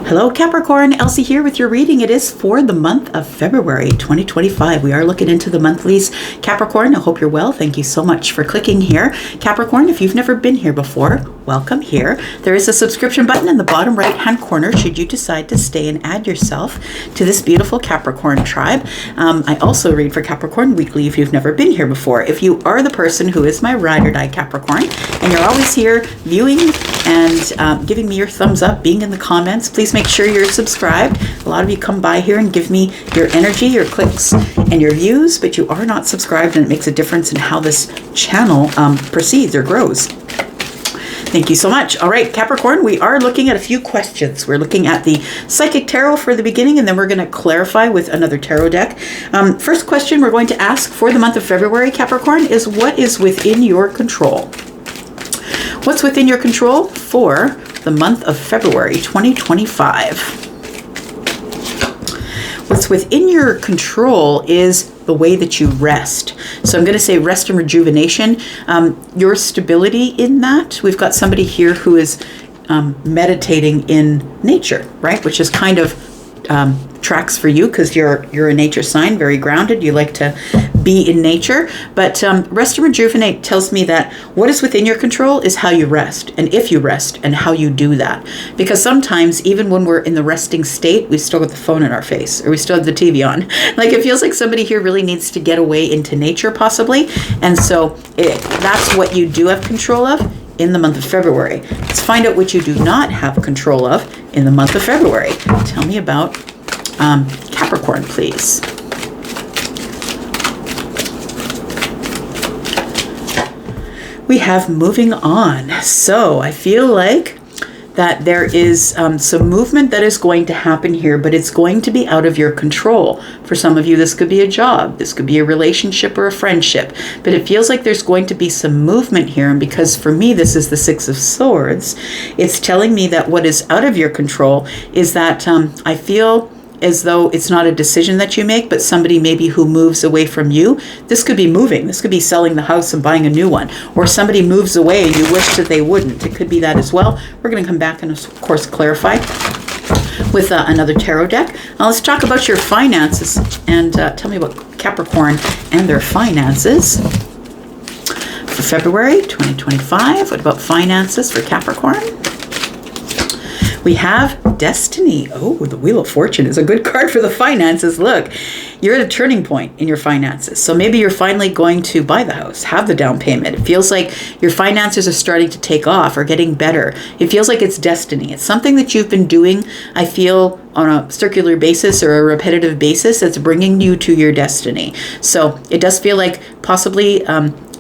Hello Capricorn, Elsie here with your reading. It is for the month of February 2025. We are looking into the monthlies. Capricorn, I hope you're well. Thank you so much for clicking here. Capricorn, if you've never been here before, welcome here. There is a subscription button in the bottom right hand corner should you decide to stay and add yourself to this beautiful Capricorn tribe. I also read for Capricorn weekly if you've never been here before. If you are the person who is my ride or die Capricorn and you're always here viewing and giving me your thumbs up, being in the comments, please make sure you're subscribed. A lot of you come by here and give me your energy, your clicks, and your views, but you are not subscribed, and it makes a difference in how this channel proceeds or grows. Thank you so much. All right, Capricorn, we are looking at a few questions. We're looking at the Psychic Tarot for the beginning, and then we're going to clarify with another tarot deck. First question we're going to ask for the month of February, Capricorn, is what is within your control? What's within your control for the month of February 2025? What's within your control is the way that you rest. So I'm going to say rest and rejuvenation. Your stability in that. We've got somebody here who is meditating in nature, right? Which is kind of tracks for you because you're a nature sign, very grounded. You like to be in nature. But rest and rejuvenate tells me that what is within your control is how you rest, and if you rest, and how you do that. Because sometimes, even when we're in the resting state, we still got the phone in our face, or we still have the TV on. Like, it feels like somebody here really needs to get away into nature, possibly. And so that's what you do have control of in the month of February. Let's find out what you do not have control of in the month of February. Tell me about Capricorn, please. We have moving on. So I feel like that there is some movement that is going to happen here, but it's going to be out of your control. For some of you, this could be a job, this could be a relationship or a friendship, but it feels like there's going to be some movement here. And because for me, this is the Six of Swords, it's telling me that what is out of your control is that I feel as though it's not a decision that you make, but somebody maybe who moves away from you. This could be moving. This could be selling the house and buying a new one. Or somebody moves away and you wish that they wouldn't. It could be that as well. We're going to come back and, of course, clarify with another tarot deck. Let's talk about your finances and tell me about Capricorn and their finances for February 2025. What about finances for Capricorn? We have Destiny. Oh, the Wheel of Fortune is a good card for the finances. Look, you're at a turning point in your finances. So maybe you're finally going to buy the house, have the down payment. It feels like your finances are starting to take off or getting better. It feels like it's destiny. It's something that you've been doing, I feel, on a circular basis or a repetitive basis that's bringing you to your destiny. So it does feel like possibly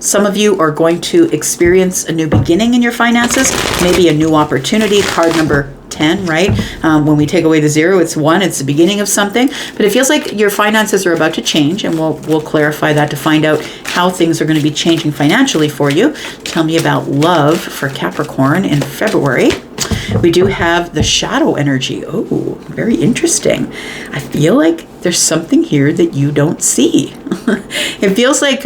some of you are going to experience a new beginning in your finances, maybe a new opportunity. Card number 10, right? When we take away the 0, it's 1. It's the beginning of something. But it feels like your finances are about to change, and we'll clarify that to find out how things are going to be changing financially for you. Tell me about love for Capricorn in February. We do have the shadow energy. Oh, very interesting. I feel like there's something here that you don't see. It feels like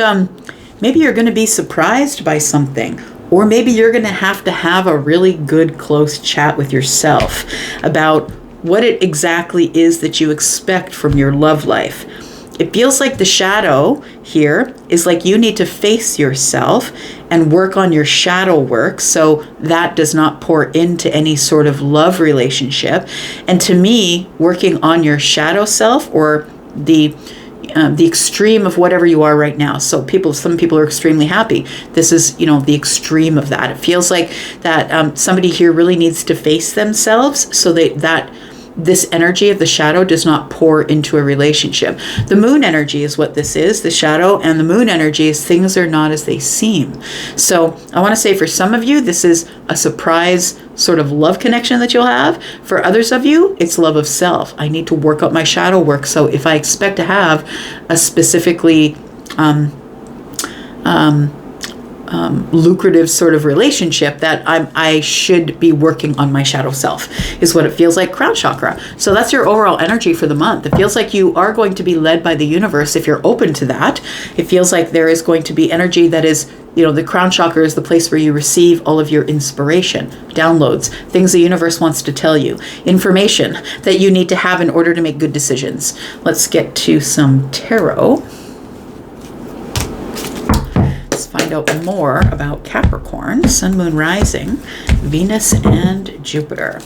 maybe you're going to be surprised by something, or maybe you're going to have a really good, close chat with yourself about what it exactly is that you expect from your love life. It feels like the shadow here is like you need to face yourself and work on your shadow work so that does not pour into any sort of love relationship. And to me, working on your shadow self, or the extreme of whatever you are right now. So some people are extremely happy. This is, the extreme of that. It feels like that somebody here really needs to face themselves so that this energy of the shadow does not pour into a relationship. The moon energy is what this is, the shadow, and the moon energy is things are not as they seem. So I want to say for some of you, this is a surprise sort of love connection that you'll have. For others of you, it's love of self. I need to work out my shadow work. So if I expect to have a specifically lucrative sort of relationship, that I should be working on my shadow self, is what it feels like. Crown chakra. So that's your overall energy for the month. It feels like you are going to be led by the universe if you're open to that. It feels like there is going to be energy that is the crown chakra is the place where you receive all of your inspiration, downloads, things the universe wants to tell you, information that you need to have in order to make good decisions. Let's get to some tarot. Let's find out more about Capricorn, Sun, Moon, Rising, Venus, and Jupiter.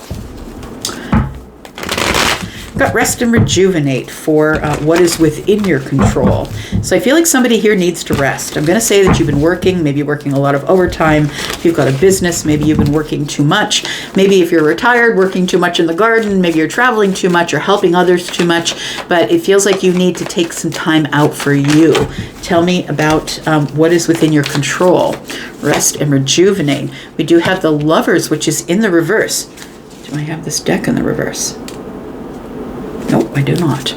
Got rest and rejuvenate for what is within your control. So I feel like somebody here needs to rest. I'm going to say that you've been working, maybe working a lot of overtime. If you've got a business, maybe you've been working too much. Maybe if you're retired, working too much in the garden. Maybe you're traveling too much or helping others too much. But it feels like you need to take some time out for you. Tell me about what is within your control. Rest and rejuvenate. We do have the Lovers, which is in the reverse. Do I have this deck in the reverse? Nope, I do not.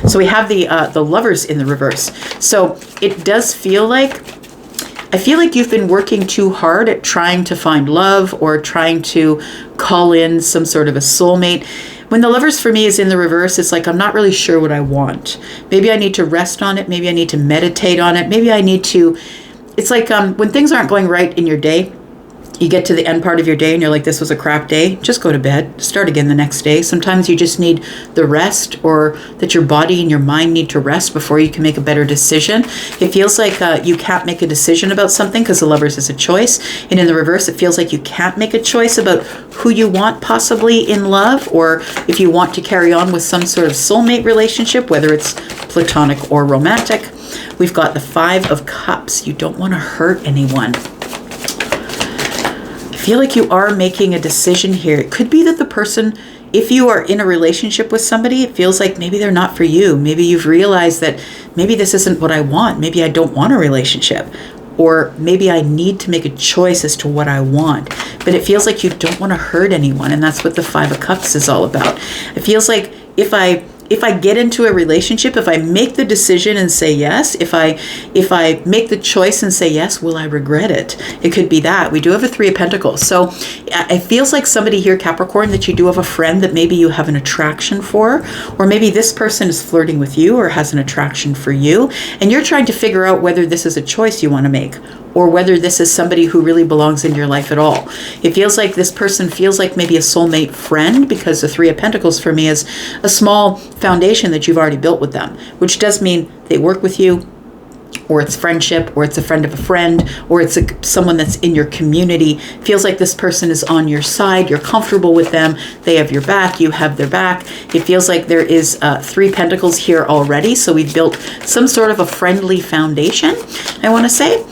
So we have the Lovers in the reverse. So it does feel like, I feel like you've been working too hard at trying to find love or trying to call in some sort of a soulmate. When the Lovers for me is in the reverse, it's like I'm not really sure what I want. Maybe I need to rest on it. Maybe I need to meditate on it. Maybe I need to, it's like when things aren't going right in your day, you get to the end part of your day and you're like, this was a crap day. Just go to bed, start again the next day. Sometimes you just need the rest, or that your body and your mind need to rest before you can make a better decision. It feels like you can't make a decision about something because the Lovers is a choice. And in the reverse, it feels like you can't make a choice about who you want possibly in love, or if you want to carry on with some sort of soulmate relationship, whether it's platonic or romantic. We've got the Five of Cups. You don't want to hurt anyone. I feel like you are making a decision here. It could be that the person, if you are in a relationship with somebody, it feels like maybe they're not for you. Maybe you've realized that maybe this isn't what I want. Maybe I don't want a relationship. Or maybe I need to make a choice as to what I want. But it feels like you don't want to hurt anyone. And that's what the Five of Cups is all about. It feels like if I get into a relationship, if I make the decision and say yes, if I make the choice and say yes, will I regret it? It could be that. We do have a Three of Pentacles. So it feels like somebody here, Capricorn, that you do have a friend that maybe you have an attraction for, or maybe this person is flirting with you or has an attraction for you, and you're trying to figure out whether this is a choice you want to make, or whether this is somebody who really belongs in your life at all. It feels like this person feels like maybe a soulmate friend, because the Three of Pentacles for me is a small foundation that you've already built with them, which does mean they work with you, or it's friendship, or it's a friend of a friend, or it's someone that's in your community. Feels like this person is on your side. You're comfortable with them. They have your back. You have their back. It feels like there is Three Pentacles here already. So we've built some sort of a friendly foundation, I want to say.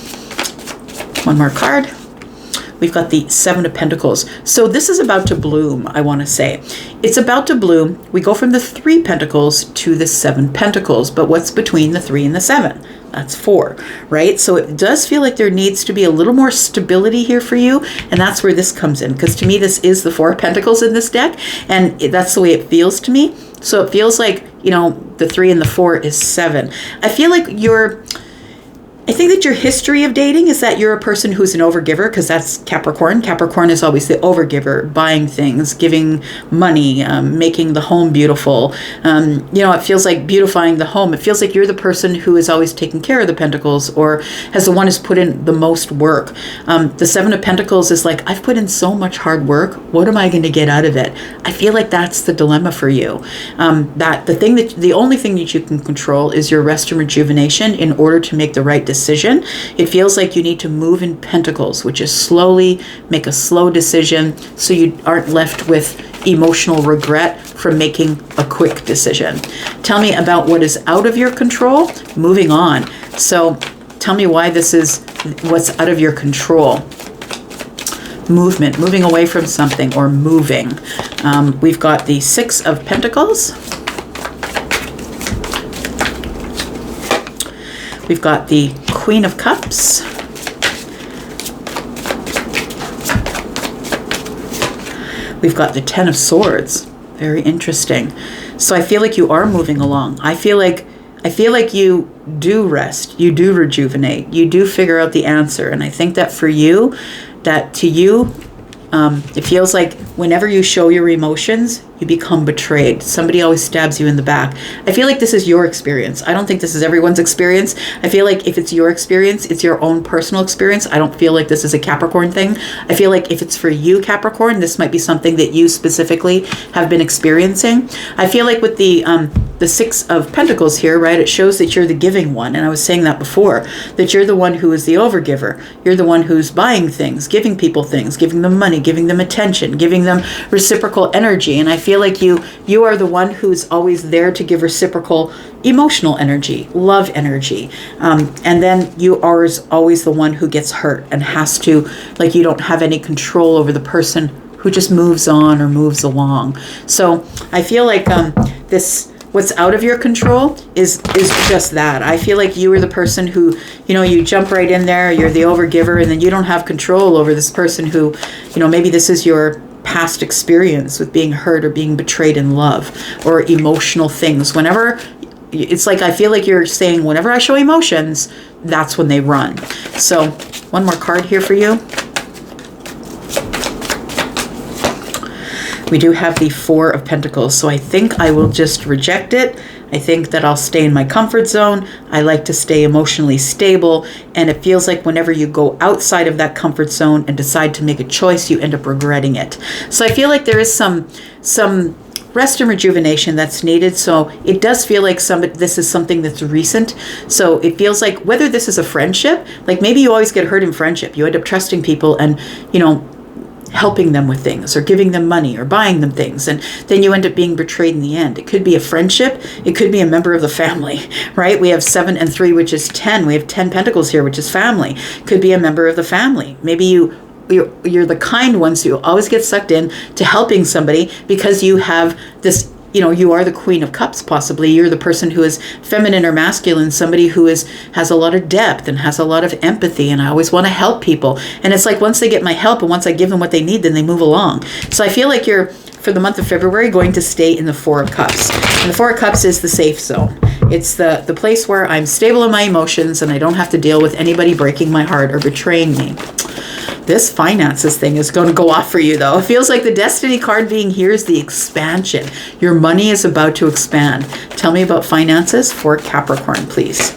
One more card. We've got the Seven of Pentacles. So this is about to bloom, I want to say. It's about to bloom. We go from the Three Pentacles to the Seven Pentacles. But what's between the 3 and the 7? That's 4, right? So it does feel like there needs to be a little more stability here for you. And that's where this comes in. Because to me, this is the 4 of Pentacles in this deck. And that's the way it feels to me. So it feels like, the 3 and the 4 is 7. I feel like I think that your history of dating is that you're a person who's an overgiver, because that's Capricorn. Capricorn is always the overgiver, buying things, giving money, making the home beautiful. It feels like beautifying the home. It feels like you're the person who is always taking care of the Pentacles, or has the one who's put in the most work. The Seven of Pentacles is like, I've put in so much hard work. What am I going to get out of it? I feel like that's the dilemma for you. That the only thing that you can control is your rest and rejuvenation in order to make the right decision. It feels like you need to move in Pentacles, which is slowly make a slow decision so you aren't left with emotional regret from making a quick decision. Tell me about what is out of your control. Moving on. So tell me why this is what's out of your control. Movement, moving away from something, or moving. We've got the Six of Pentacles. We've got the Queen of Cups. We've got the Ten of Swords. Very interesting. So I feel like you are moving along. I feel like you do rest. You do rejuvenate. You do figure out the answer. And I think that for you, that to you, It feels like whenever you show your emotions, you become betrayed. Somebody always stabs you in the back. I feel like this is your experience. I don't think this is everyone's experience. I feel like if it's your experience, it's your own personal experience. I don't feel like this is a Capricorn thing. I feel like if it's for you, Capricorn, this might be something that you specifically have been experiencing. I feel like with the Six of Pentacles here, right, it shows that you're the giving one. And I was saying that before, that you're the one who is the overgiver. You're the one who's buying things, giving people things, giving them money, giving them attention, giving them reciprocal energy. And I feel like you are the one who's always there to give reciprocal emotional energy, love energy. And then you are always the one who gets hurt and has to, like, you don't have any control over the person who just moves on or moves along. So I feel like what's out of your control is just that. I feel like you are the person who, you jump right in there, you're the overgiver, and then you don't have control over this person who, maybe this is your past experience with being hurt or being betrayed in love or emotional things. Whenever, it's like, I feel like you're saying, whenever I show emotions, that's when they run. So one more card here for you. We do have the Four of Pentacles, so I think I will just reject it. I think that I'll stay in my comfort zone. I like to stay emotionally stable, and it feels like whenever you go outside of that comfort zone and decide to make a choice, you end up regretting it. So I feel like there is some rest and rejuvenation that's needed. So it does feel like this is something that's recent. So it feels like whether this is a friendship, like maybe you always get hurt in friendship. You end up trusting people and, helping them with things or giving them money or buying them things, and then you end up being betrayed in the end. It could be a friendship, it could be a member of the family, right? We have 7 and 3, which is 10. We have 10 Pentacles here, which is family. Could be a member of the family. Maybe you're the kind ones who always get sucked in to helping somebody because you have this, you are the Queen of Cups, possibly. You're the person who is feminine or masculine, somebody who has a lot of depth and has a lot of empathy, and I always want to help people. And it's like once they get my help and once I give them what they need, then they move along. So I feel like you're, for the month of February, going to stay in the Four of Cups. And the Four of Cups is the safe zone. It's the place where I'm stable in my emotions and I don't have to deal with anybody breaking my heart or betraying me. This finances thing is going to go off for you, though. It feels like the Destiny card being here is the expansion. Your money is about to expand. Tell me about finances for Capricorn, please.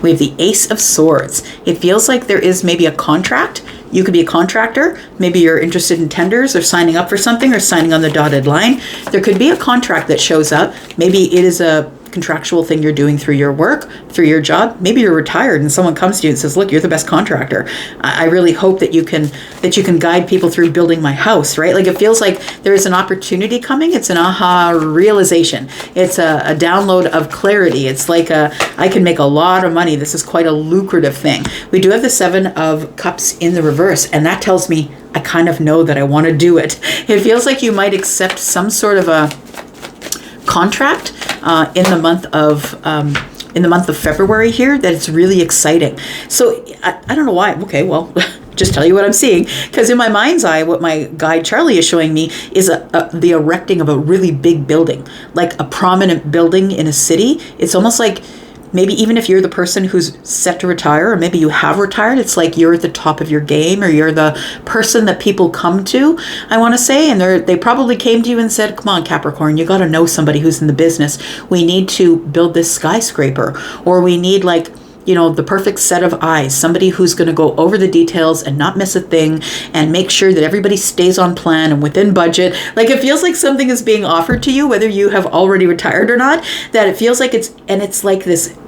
We have the Ace of Swords. It feels like there is maybe a contract. You could be a contractor. Maybe you're interested in tenders or signing up for something or signing on the dotted line. There could be a contract that shows up. Maybe it is a contractual thing you're doing through your work, through your job. Maybe you're retired and someone comes to you and says, look, you're the best contractor. I really hope that you can guide people through building my house, right? Like it feels like there is an opportunity coming. It's an aha realization. It's a download of clarity. It's like I can make a lot of money. This is quite a lucrative thing. We do have the 7 of Cups in the reverse, and that tells me I kind of know that I want to do it. It feels like you might accept some sort of a contract in the month of February here that it's really exciting. So I don't know why. Okay, well, just tell you what I'm seeing, because in my mind's eye, what my guide Charlie is showing me is the erecting of a really big building, like a prominent building in a city. It's almost like maybe even if you're the person who's set to retire, or maybe you have retired, it's like you're at the top of your game, or you're the person that people come to, I want to say, and they probably came to you and said, come on, Capricorn, you got to know somebody who's in the business. We need to build this skyscraper, or we need the perfect set of eyes, somebody who's going to go over the details and not miss a thing and make sure that everybody stays on plan and within budget. Like it feels like something is being offered to you, whether you have already retired or not, that it feels like it's like this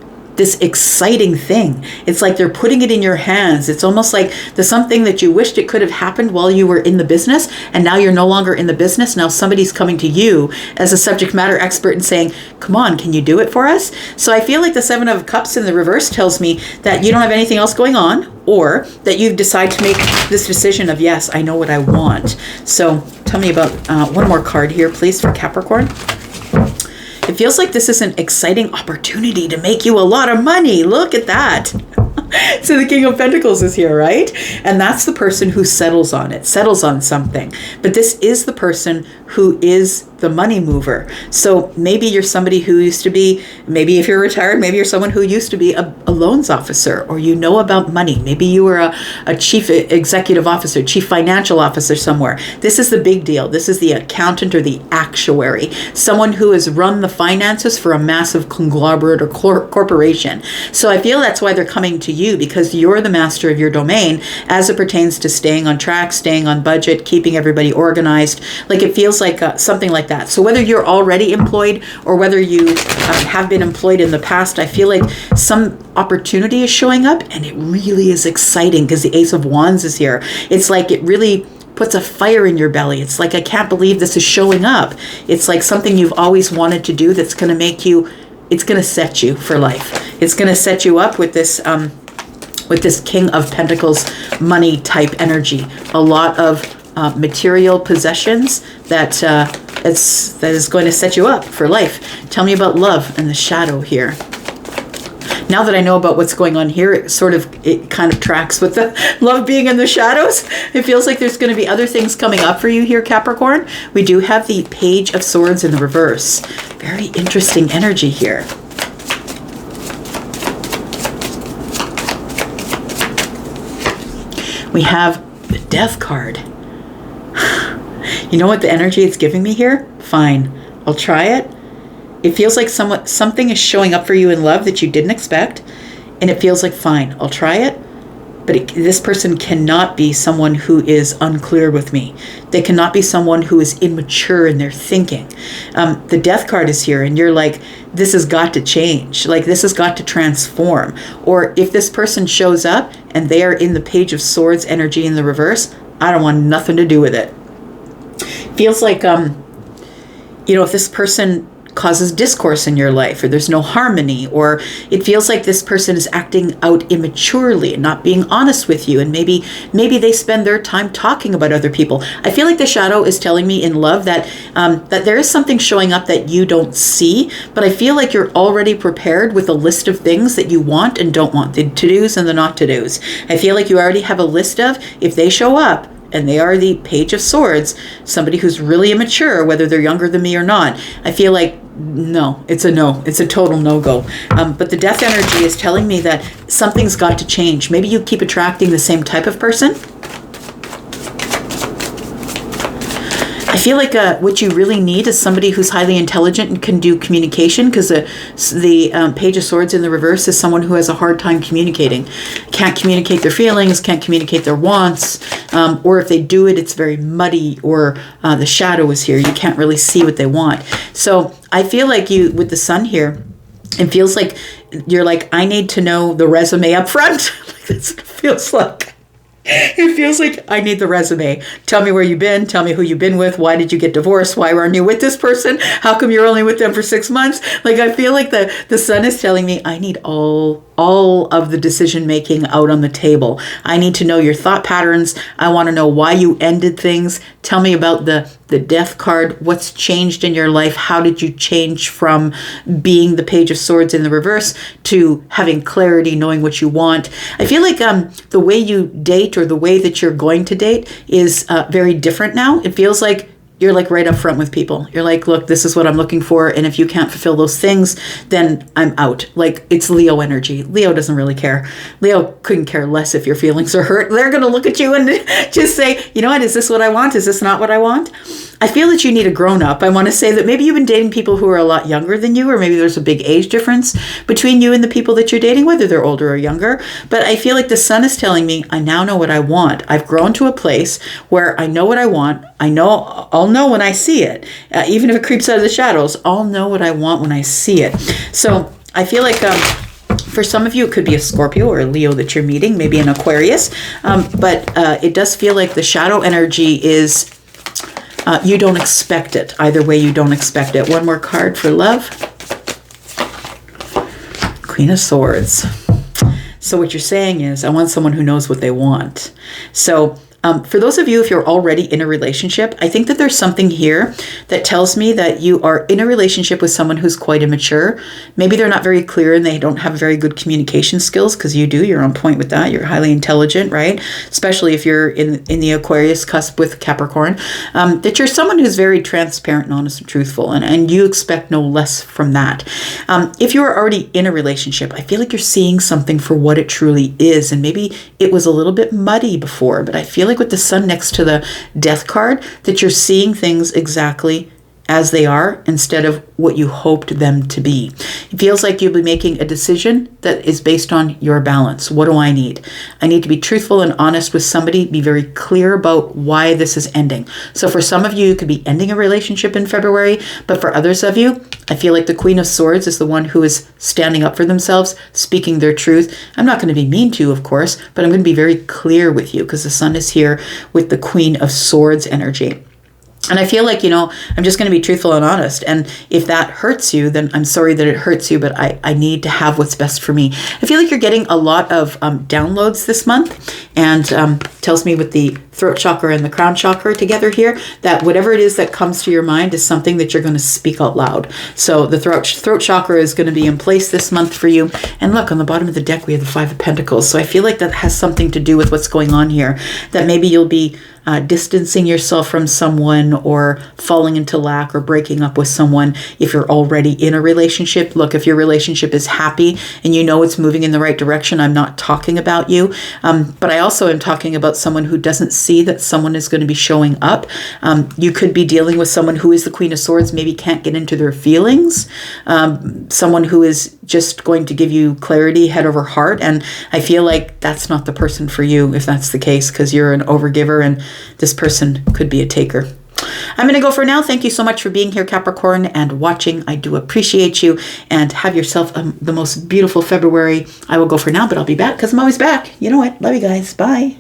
exciting thing. It's like they're putting it in your hands. It's almost like there's something that you wished it could have happened while you were in the business, and now you're no longer in the business. Now somebody's coming to you as a subject matter expert and saying, come on, can you do it for us? So I feel like the 7 of Cups in the reverse tells me that you don't have anything else going on, or that you decide to make this decision of, yes, I know what I want. So tell me about one more card here, please, for Capricorn. It feels like this is an exciting opportunity to make you a lot of money. Look at that. So the King of Pentacles is here, right? And that's the person who settles on something. But this is the person who is the money mover. So maybe you're somebody who used to be, maybe if you're retired, maybe you're someone who used to be a loans officer, or you know about money. Maybe you were a chief executive officer, chief financial officer somewhere. This is the big deal. This is the accountant or the actuary, someone who has run the finances for a massive conglomerate or corporation. So I feel that's why they're coming to you, because you're the master of your domain as it pertains to staying on track, staying on budget, keeping everybody organized. Like it feels like something like that. So whether you're already employed or whether you have been employed in the past, I feel like some opportunity is showing up, and it really is exciting because the Ace of Wands is here. It's like it really puts a fire in your belly. It's like, I can't believe this is showing up. It's like something you've always wanted to do that's going to make you, it's going to set you for life. It's going to set you up with this King of Pentacles money type energy. A lot of material possessions that is going to set you up for life. Tell me about love and the shadow here. Now that I know about what's going on here, it kind of tracks with the love being in the shadows. It feels like there's going to be other things coming up for you here, Capricorn. We do have the Page of Swords in the reverse. Very interesting energy here. We have the Death card. You know what the energy it's giving me here? Fine, I'll try it. It feels like something is showing up for you in love that you didn't expect, and it feels like, fine, I'll try it. But this person cannot be someone who is unclear with me. They cannot be someone who is immature in their thinking. The Death card is here, and you're like, this has got to change. Like, this has got to transform. Or if this person shows up and they are in the Page of Swords energy in the reverse, I don't want nothing to do with it. Feels like, if this person causes discourse in your life, or there's no harmony, or it feels like this person is acting out immaturely and not being honest with you, and maybe they spend their time talking about other people. I feel like the shadow is telling me in love that that there is something showing up that you don't see, but I feel like you're already prepared with a list of things that you want and don't want, the to-dos and the not to-dos. I feel like you already have a list of, if they show up and they are the Page of Swords, somebody who's really immature, whether they're younger than me or not, I feel like, no. It's a total no-go. But the Death energy is telling me that something's got to change. Maybe you keep attracting the same type of person. I feel like what you really need is somebody who's highly intelligent and can do communication, because the Page of Swords in the reverse is someone who has a hard time communicating. Can't communicate their feelings, can't communicate their wants, or if they do it, it's very muddy, or the shadow is here. You can't really see what they want. So I feel like you, with the Sun here, it feels like you're like, I need to know the resume up front. That's what it feels like. It feels like I need the resume. Tell me where you've been. Tell me who you've been with. Why did you get divorced? Why aren't you with this person? How come you're only with them for 6 months? Like, I feel like the Sun is telling me I need all of the decision making out on the table. I need to know your thought patterns. I want to know why you ended things. Tell me about the Death card. What's changed in your life? How did you change from being the Page of Swords in the reverse to having clarity, knowing what you want? I feel like the way you date, or the way that you're going to date, is very different now. It feels like you're like right up front with people. You're like, look, this is what I'm looking for, and if you can't fulfill those things, then I'm out. Like, it's Leo energy. Leo doesn't really care. Leo couldn't care less if your feelings are hurt. They're going to look at you and just say, you know what, is this what I want? Is this not what I want? I feel that you need a grown-up. I want to say that maybe you've been dating people who are a lot younger than you, or maybe there's a big age difference between you and the people that you're dating, whether they're older or younger. But I feel like the Sun is telling me, I now know what I want. I've grown to a place where I know what I want. I'll know when I see it. Even if it creeps out of the shadows, I'll know what I want when I see it. So I feel like for some of you, it could be a Scorpio or a Leo that you're meeting, maybe an Aquarius. But it does feel like the shadow energy is, you don't expect it. Either way, you don't expect it. One more card for love. Queen of Swords. So what you're saying is, I want someone who knows what they want. So For those of you, if you're already in a relationship, I think that there's something here that tells me that you are in a relationship with someone who's quite immature. Maybe they're not very clear and they don't have very good communication skills, because you do. You're on point with that. You're highly intelligent, right? Especially if you're in the Aquarius cusp with Capricorn. That you're someone who's very transparent and honest and truthful, and you expect no less from that. If you are already in a relationship, I feel like you're seeing something for what it truly is, and maybe it was a little bit muddy before, but I feel like with the sun next to the death card, that you're seeing things exactly as they are instead of what you hoped them to be. It feels like you'll be making a decision that is based on your balance. What do I need? I need to be truthful and honest with somebody, be very clear about why this is ending. So for some of you, you could be ending a relationship in February, but for others of you, I feel like the Queen of Swords is the one who is standing up for themselves, speaking their truth. I'm not going to be mean to you, of course, but I'm going to be very clear with you, because the sun is here with the Queen of Swords energy. And I feel like, I'm just going to be truthful and honest. And if that hurts you, then I'm sorry that it hurts you, but I need to have what's best for me. I feel like you're getting a lot of downloads this month, and tells me with the throat chakra and the crown chakra together here, that whatever it is that comes to your mind is something that you're going to speak out loud. So the throat chakra is going to be in place this month for you. And look, on the bottom of the deck, we have the Five of Pentacles. So I feel like that has something to do with what's going on here, that maybe you'll be distancing yourself from someone, or falling into lack, or breaking up with someone if you're already in a relationship. Look, if your relationship is happy and you know it's moving in the right direction, I'm not talking about you. But I also am talking about someone who doesn't see that someone is going to be showing up. You could be dealing with someone who is the Queen of Swords, maybe can't get into their feelings. Someone who is just going to give you clarity head over heart. And I feel like that's not the person for you if that's the case, because you're an overgiver and this person could be a taker. I'm going to go for now. Thank you so much for being here, Capricorn, and watching. I do appreciate you, and have yourself the most beautiful February. I will go for now, but I'll be back, because I'm always back. You know what? Love you guys. Bye.